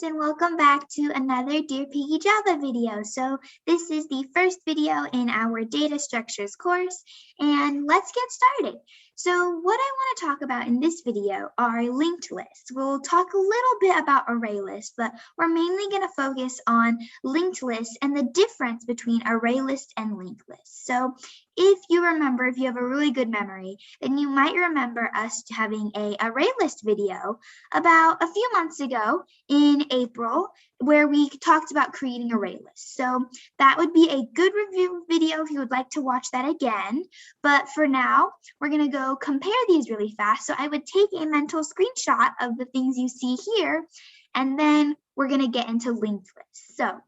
guys, and welcome back to another DearPiggy Java video. So this is the first video in our data structures course, and let's get started. So what I want to talk about in this video are linked lists. We'll talk a little bit about ArrayList, but we're mainly going to focus on linked lists and the difference between ArrayList and linked lists. So if you remember, if you have a really good memory, then you might remember us having a ArrayList video about a few months ago in April, where we talked about creating array lists. So that would be a good review video if you would like to watch that again. But for now, we're going to go compare these really fast. So I would take a mental screenshot of the things you see here, and then we're going to get into linked lists. So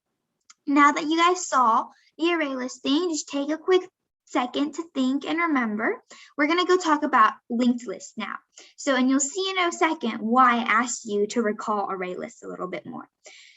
now that you guys saw the array list thing, just take a quick second to think and remember. We're going to go talk about linked lists now. So, and you'll see in a second why I asked you to recall array lists a little bit more.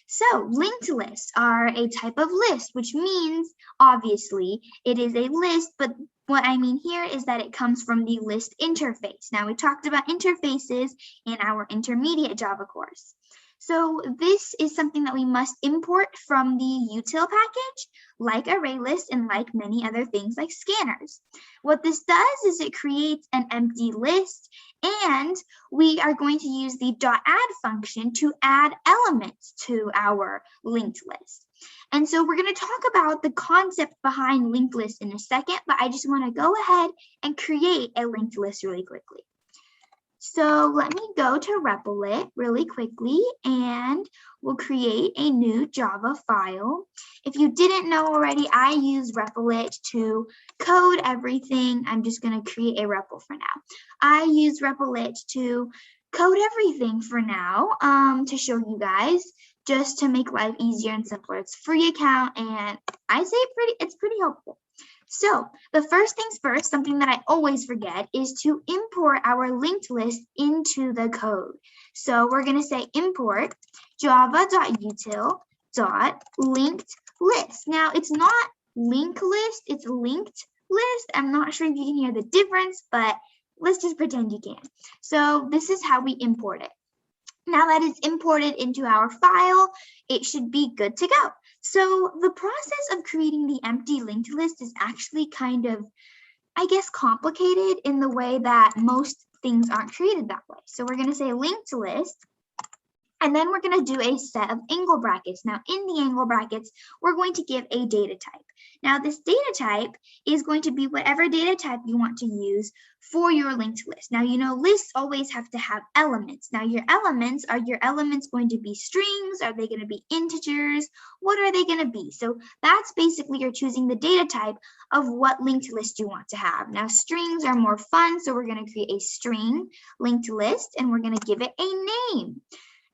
So linked lists are a type of list, which means obviously it is a list, but what I mean here is that it comes from the list interface. Now we talked about interfaces in our intermediate Java course. So this is something that we must import from the util package, like ArrayList and like many other things like scanners. What this does is it creates an empty list, and we are going to use the .add function to add elements to our linked list. And so we're going to talk about the concept behind linked lists in a second, but I just want to go ahead and create a linked list really quickly. So let me go to REPLit really quickly, and we'll create a new Java file. If you didn't know already, I use REPLit to code everything. I'm just going to create a REPL for now. I use REPLit to code everything for now, to show you guys, just to make life easier and simpler. It's a free account, and I say it's pretty helpful. So the first things first, something that I always forget, is to import our linked list into the code. So we're going to say import java.util.linkedList. Now it's not linked list, it's linked list. I'm not sure if you can hear the difference, but let's just pretend you can. So this is how we import it. Now that it's imported into our file, it should be good to go. So the process of creating the empty linked list is actually kind of, I guess, complicated in the way that most things aren't created that way. So we're going to say linked list, and then we're going to do a set of angle brackets. Now in the angle brackets, we're going to give a data type. Now this data type is going to be whatever data type you want to use for your linked list. Now, you know, lists always have to have elements. Now your elements, are your elements going to be strings? Are they going to be integers? What are they going to be? So that's basically you're choosing the data type of what linked list you want to have. Now strings are more fun, so we're going to create a string linked list, and we're going to give it a name.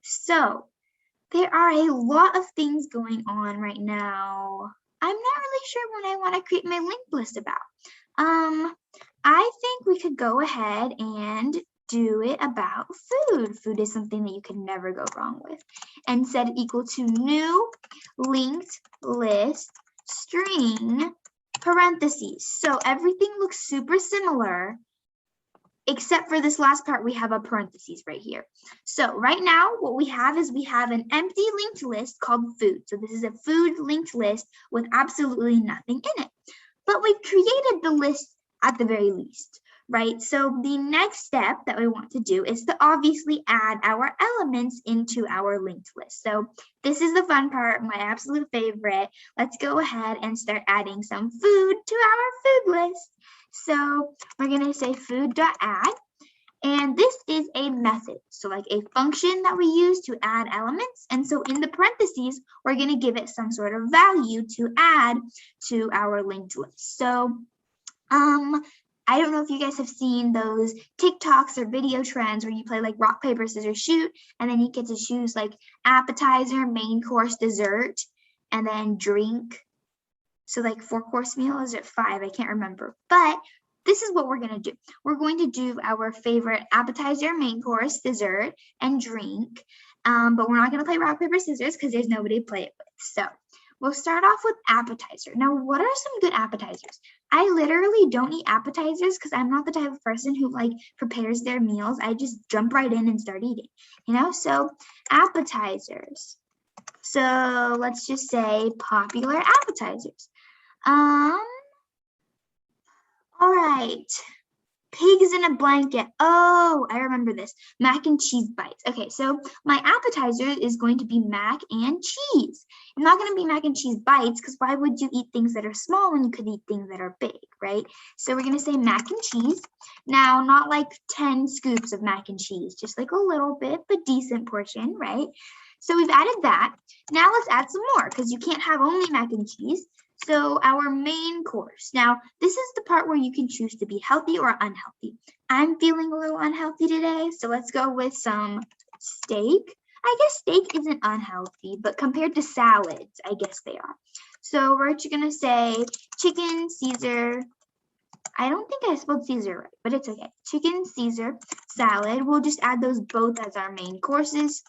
So there are a lot of things going on right now. I'm not really sure what I want to create my linked list about. I think we could go ahead and do it about food. Food is something that you can never go wrong with. And set it equal to new linked list string parentheses. So everything looks super similar, except for this last part, we have a parentheses right here. So right now, what we have is we have an empty linked list called food. So this is a food linked list with absolutely nothing in it. But we've created the list at the very least, right? So the next step that we want to do is to obviously add our elements into our linked list. So this is the fun part, my absolute favorite. Let's go ahead and start adding some food to our food list. So we're going to say food.add, and this is a method, so like a function that we use to add elements. And so in the parentheses, we're going to give it some sort of value to add to our linked list. So I don't know if you guys have seen those TikToks or video trends where you play like rock, paper, scissors, shoot, and then you get to choose like appetizer, main course, dessert, and then drink. So like 4-course meal, is it 5? I can't remember. But this is what we're going to do. We're going to do our favorite appetizer, main course, dessert, and drink. But we're not going to play rock, paper, scissors because there's nobody to play it with. So We'll start off with appetizer. Now, what are some good appetizers? I literally don't eat appetizers because I'm not the type of person who like prepares their meals. I just jump right in and start eating, you know? So appetizers. So let's just say popular appetizers. All right. Pigs in a blanket. Oh, I remember this. Mac and cheese bites. Okay, so my appetizer is going to be mac and cheese. I'm not going to be mac and cheese bites because why would you eat things that are small when you could eat things that are big, right? So we're going to say mac and cheese. Now, not like 10 scoops of mac and cheese, just like a little bit, but decent portion, right? So we've added that. Now let's add some more because you can't have only mac and cheese. So our main course. Now, this is the part where you can choose to be healthy or unhealthy. I'm feeling a little unhealthy today, so let's go with some steak. I guess steak isn't unhealthy, but compared to salads, I guess they are. So we're just gonna say chicken Caesar. I don't think I spelled Caesar right, but it's okay. Chicken Caesar salad. We'll just add those both as our main courses.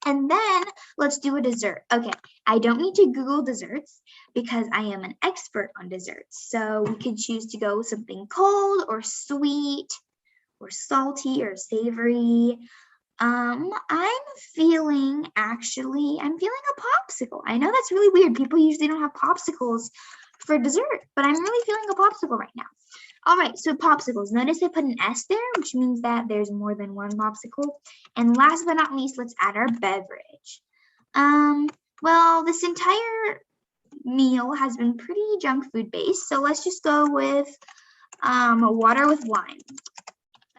And then let's do a dessert. Okay, I don't need to Google desserts because I am an expert on desserts. So we could choose to go with something cold or sweet or salty or savory. I'm feeling a popsicle. I know that's really weird. People usually don't have popsicles for dessert, but I'm really feeling a popsicle right now. All right, so popsicles. Notice I put an S there, which means that there's more than one popsicle. And last but not least, let's add our beverage. Well, this entire meal has been pretty junk food based, so let's just go with water with lime.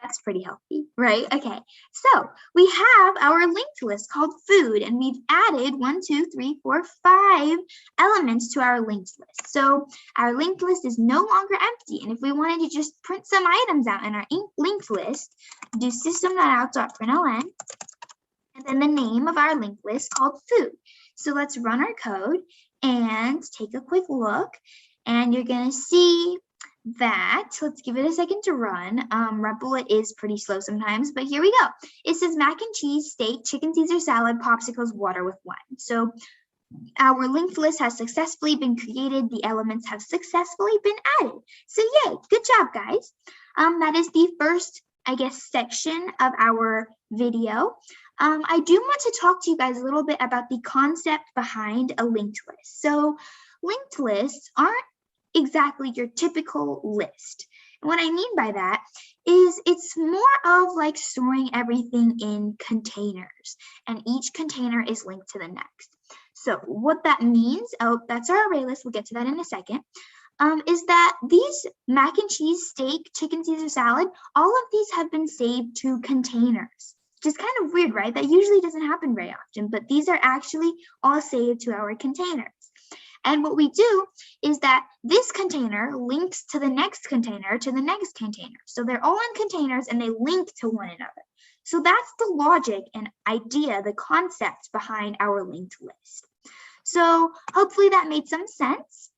That's pretty healthy, right? Okay, so we have our linked list called food, and we've added 5 elements to our linked list. So our linked list is no longer empty, and if we wanted to just print some items out in our linked list, do system.out.println, and then the name of our linked list called food. So let's run our code and take a quick look, and you're gonna see that, let's give it a second to run. Replit is pretty slow sometimes, but here we go. It says mac and cheese, steak, chicken Caesar salad, popsicles, water with wine. So our linked list has successfully been created. The elements have successfully been added. So yay, good job, guys. That is the first, I guess, section of our video. I do want to talk to you guys a little bit about the concept behind a linked list. So linked lists aren't exactly your typical list. And what I mean by that is it's more of like storing everything in containers, and each container is linked to the next. So what that means, oh, that's our array list, we'll get to that in a second, is that these mac and cheese, steak, chicken Caesar salad, all of these have been saved to containers. Which is kind of weird, right? That usually doesn't happen very often, but these are actually all saved to our containers. And what we do is that this container links to the next container to the next container. So they're all in containers and they link to one another. So that's the logic and idea, the concept behind our linked list. So hopefully that made some sense.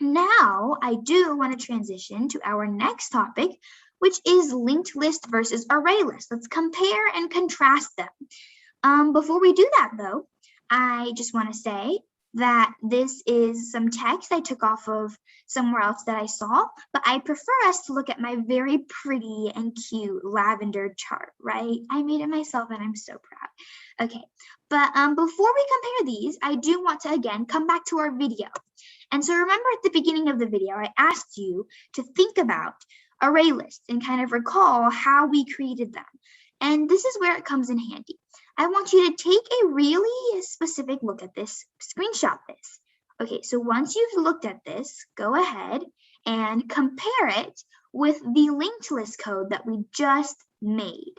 Now I do want to transition to our next topic, which is linked list versus array list. Let's compare and contrast them. Before we do that though, I just want to say that this is some text I took off of somewhere else that I saw, but I prefer us to look at my very pretty and cute lavender chart, right? I made it myself and I'm so proud. Okay, but before we compare these, I do want to again come back to our video. And so remember at the beginning of the video, I asked you to think about array lists and kind of recall how we created them. And this is where it comes in handy. I want you to take a really specific look at this, screenshot this. Okay, so once you've looked at this, go ahead and compare it with the linked list code that we just made.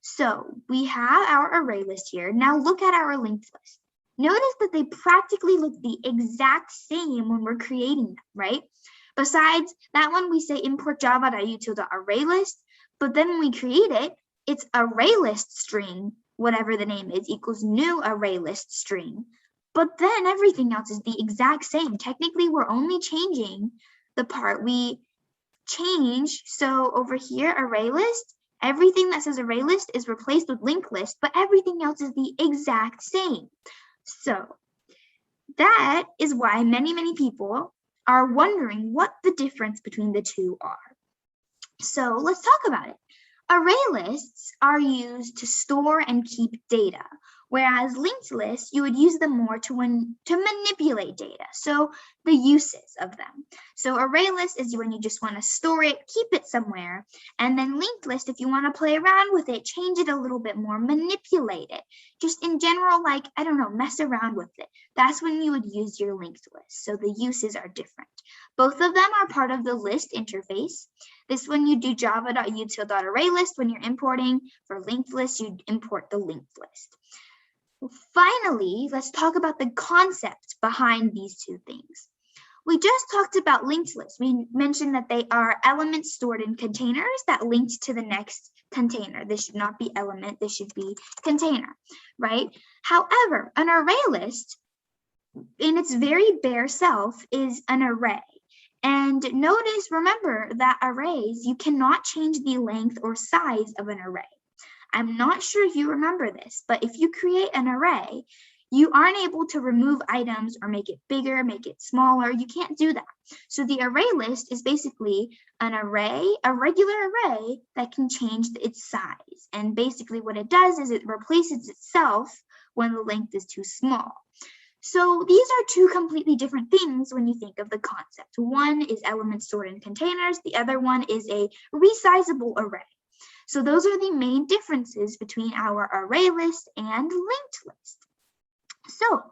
So we have our array list here. Now look at our linked list. Notice that they practically look the exact same when we're creating them, right? Besides that one, we say import java.util.ArrayList, but then when we create it, it's ArrayList string, whatever the name is, equals new ArrayList string. But then everything else is the exact same. Technically, we're only changing the part we change. So over here, ArrayList, everything that says ArrayList is replaced with linked list, but everything else is the exact same. So That is why many people are wondering what the difference between the two are. So let's talk about it. Array lists are used to store and keep data, whereas linked lists, you would use them more to manipulate data, so the uses of them. So array list is when you just want to store it, keep it somewhere, and then linked list, if you want to play around with it, change it a little bit more, manipulate it, just in general, like, I don't know, mess around with it. That's when you would use your linked list, so the uses are different. Both of them are part of the list interface. This one you do java.util.ArrayList when you're importing. For linked list, you import the linked list. Finally, let's talk about the concept behind these two things. We just talked about linked lists. We mentioned that they are elements stored in containers that linked to the next container. This should not be element, this should be container, right? However, an array list in its very bare self is an array. And notice, remember that arrays, you cannot change the length or size of an array. I'm not sure if you remember this, but if you create an array, you aren't able to remove items or make it bigger, make it smaller. You can't do that. So the array list is basically an array, a regular array that can change its size. And basically what it does is it replaces itself when the length is too small. So these are two completely different things when you think of the concept. One is elements stored in containers. The other one is a resizable array. So those are the main differences between our array list and linked list. So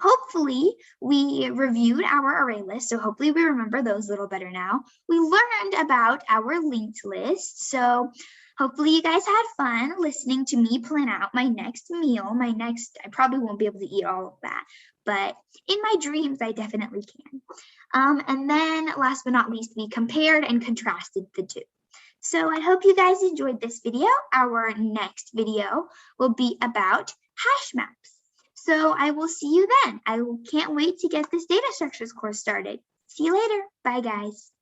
hopefully we reviewed our array list. So hopefully we remember those a little better now. We learned about our linked list. So hopefully you guys had fun listening to me plan out my next meal. I probably won't be able to eat all of that, but in my dreams, I definitely can. And then last but not least, we compared and contrasted the two. So I hope you guys enjoyed this video. Our next video will be about hash maps. So I will see you then. I can't wait to get this data structures course started. See you later. Bye, guys.